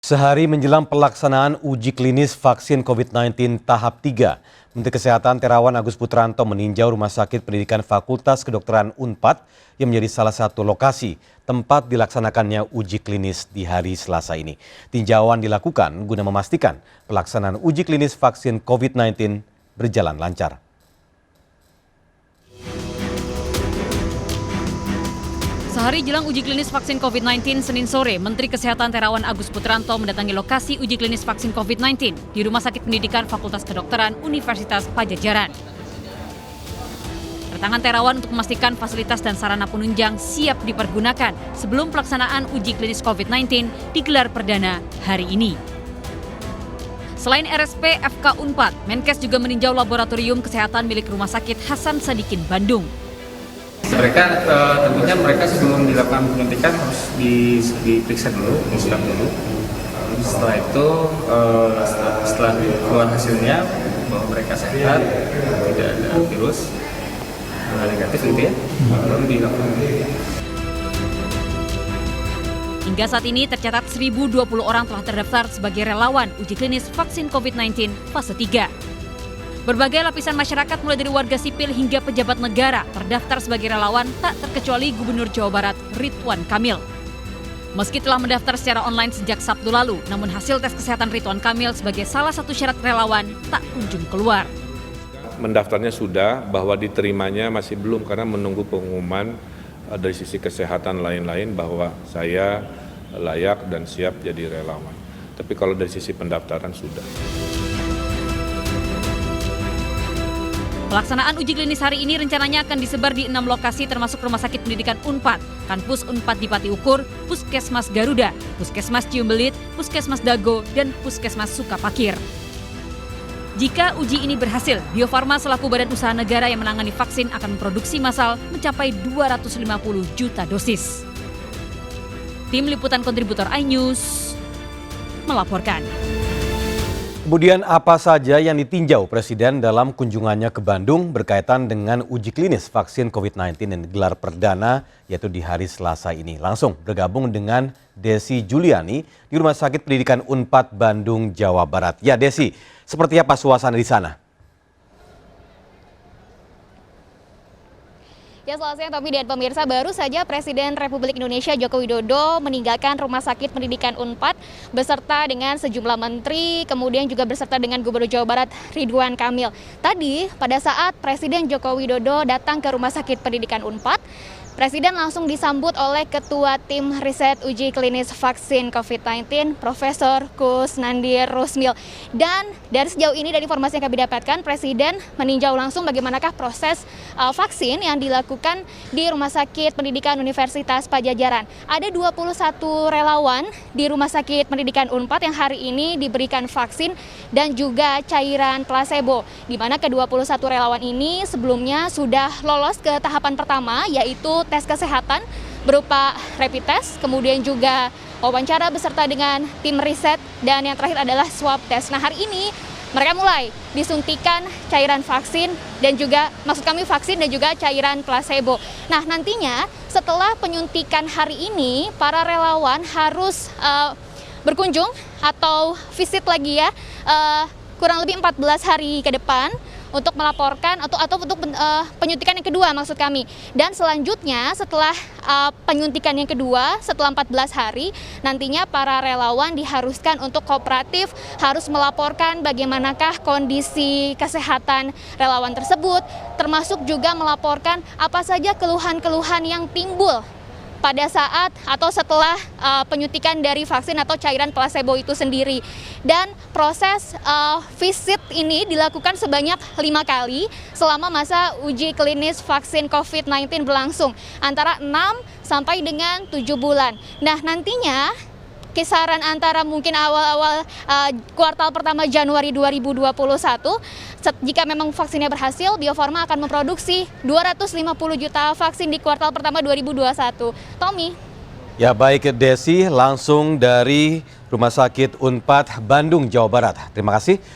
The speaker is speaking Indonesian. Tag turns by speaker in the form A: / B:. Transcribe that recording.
A: Sehari menjelang pelaksanaan uji klinis vaksin COVID-19 tahap 3, Menteri Kesehatan Terawan Agus Putranto meninjau Rumah Sakit Pendidikan Fakultas Kedokteran Unpad yang menjadi salah satu lokasi tempat dilaksanakannya uji klinis di hari Selasa ini. Tinjauan dilakukan guna memastikan pelaksanaan uji klinis vaksin COVID-19 berjalan lancar.
B: Sehari jelang uji klinis vaksin COVID-19 Senin sore, Menteri Kesehatan Terawan Agus Putranto mendatangi lokasi uji klinis vaksin COVID-19 di Rumah Sakit Pendidikan Fakultas Kedokteran Universitas Padjadjaran. Kedatangan Terawan untuk memastikan fasilitas dan sarana penunjang siap dipergunakan sebelum pelaksanaan uji klinis COVID-19 digelar perdana hari ini. Selain RSP FK Unpad, Menkes juga meninjau laboratorium kesehatan milik Rumah Sakit Hasan Sadikin Bandung.
C: Mereka tentunya sebelum dilakukan penyuntikan harus diperiksa dulu, disiram dulu. Setelah itu, setelah keluar hasilnya bahwa mereka sehat, tidak ada virus negatif gitu ya, baru dilakukan.
B: Hingga saat ini tercatat 1.020 orang telah terdaftar sebagai relawan uji klinis vaksin COVID-19 fase 3. Berbagai lapisan masyarakat mulai dari warga sipil hingga pejabat negara terdaftar sebagai relawan, tak terkecuali Gubernur Jawa Barat Ridwan Kamil. Meski telah mendaftar secara online sejak Sabtu lalu, namun hasil tes kesehatan Ridwan Kamil sebagai salah satu syarat relawan tak kunjung keluar.
D: Mendaftarnya sudah, bahwa diterimanya masih belum karena menunggu pengumuman dari sisi kesehatan lain-lain bahwa saya layak dan siap jadi relawan. Tapi kalau dari sisi pendaftaran sudah.
B: Pelaksanaan uji klinis hari ini rencananya akan disebar di 6 lokasi termasuk Rumah Sakit Pendidikan Unpad, Kampus Unpad di Pati Ukur, Puskesmas Garuda, Puskesmas Ciumbelit, Puskesmas Dago, dan Puskesmas Sukapakir. Jika uji ini berhasil, Bio Farma selaku badan usaha negara yang menangani vaksin akan memproduksi massal mencapai 250 juta dosis. Tim Liputan Kontributor iNews melaporkan.
A: Kemudian apa saja yang ditinjau Presiden dalam kunjungannya ke Bandung berkaitan dengan uji klinis vaksin COVID-19 yang digelar perdana yaitu di hari Selasa ini. Langsung bergabung dengan Desi Juliani di Rumah Sakit Pendidikan Unpad Bandung, Jawa Barat. Ya Desi, seperti apa suasana di sana?
E: Ya, selamat siang Tommy dan pemirsa. Baru saja Presiden Republik Indonesia Joko Widodo meninggalkan Rumah Sakit Pendidikan Unpad beserta dengan sejumlah menteri, kemudian juga beserta dengan Gubernur Jawa Barat Ridwan Kamil. Tadi pada saat Presiden Joko Widodo datang ke Rumah Sakit Pendidikan Unpad, Presiden langsung disambut oleh Ketua Tim Riset Uji Klinis Vaksin COVID-19, Profesor Kusnandir Rusmil. Dan dari sejauh ini, dari informasi yang kami dapatkan, Presiden meninjau langsung bagaimanakah proses vaksin yang dilakukan di Rumah Sakit Pendidikan Universitas Padjadjaran. Ada 21 relawan di Rumah Sakit Pendidikan Unpad yang hari ini diberikan vaksin dan juga cairan placebo, di mana ke-21 relawan ini sebelumnya sudah lolos ke tahapan pertama, yaitu tes kesehatan berupa rapid test, kemudian juga wawancara beserta dengan tim riset, dan yang terakhir adalah swab test. Nah, hari ini mereka mulai disuntikan cairan vaksin dan juga, vaksin dan juga cairan placebo. Nah, nantinya setelah penyuntikan hari ini, para relawan harus berkunjung atau visit lagi ya, kurang lebih 14 hari ke depan untuk melaporkan atau untuk penyuntikan yang kedua maksud kami. Dan selanjutnya setelah penyuntikan yang kedua setelah 14 hari, nantinya para relawan diharuskan untuk kooperatif, harus melaporkan bagaimanakah kondisi kesehatan relawan tersebut, termasuk juga melaporkan apa saja keluhan-keluhan yang timbul pada saat atau setelah penyuntikan dari vaksin atau cairan placebo itu sendiri. Dan proses visit ini dilakukan sebanyak 5 kali selama masa uji klinis vaksin COVID-19 berlangsung antara 6 sampai dengan 7 bulan. Nah, nantinya kisaran antara mungkin awal-awal kuartal pertama Januari 2021, jika memang vaksinnya berhasil, Bio Farma akan memproduksi 250 juta vaksin di kuartal pertama 2021. Tommy.
A: Ya baik Desi, langsung dari Rumah Sakit Unpad Bandung, Jawa Barat. Terima kasih.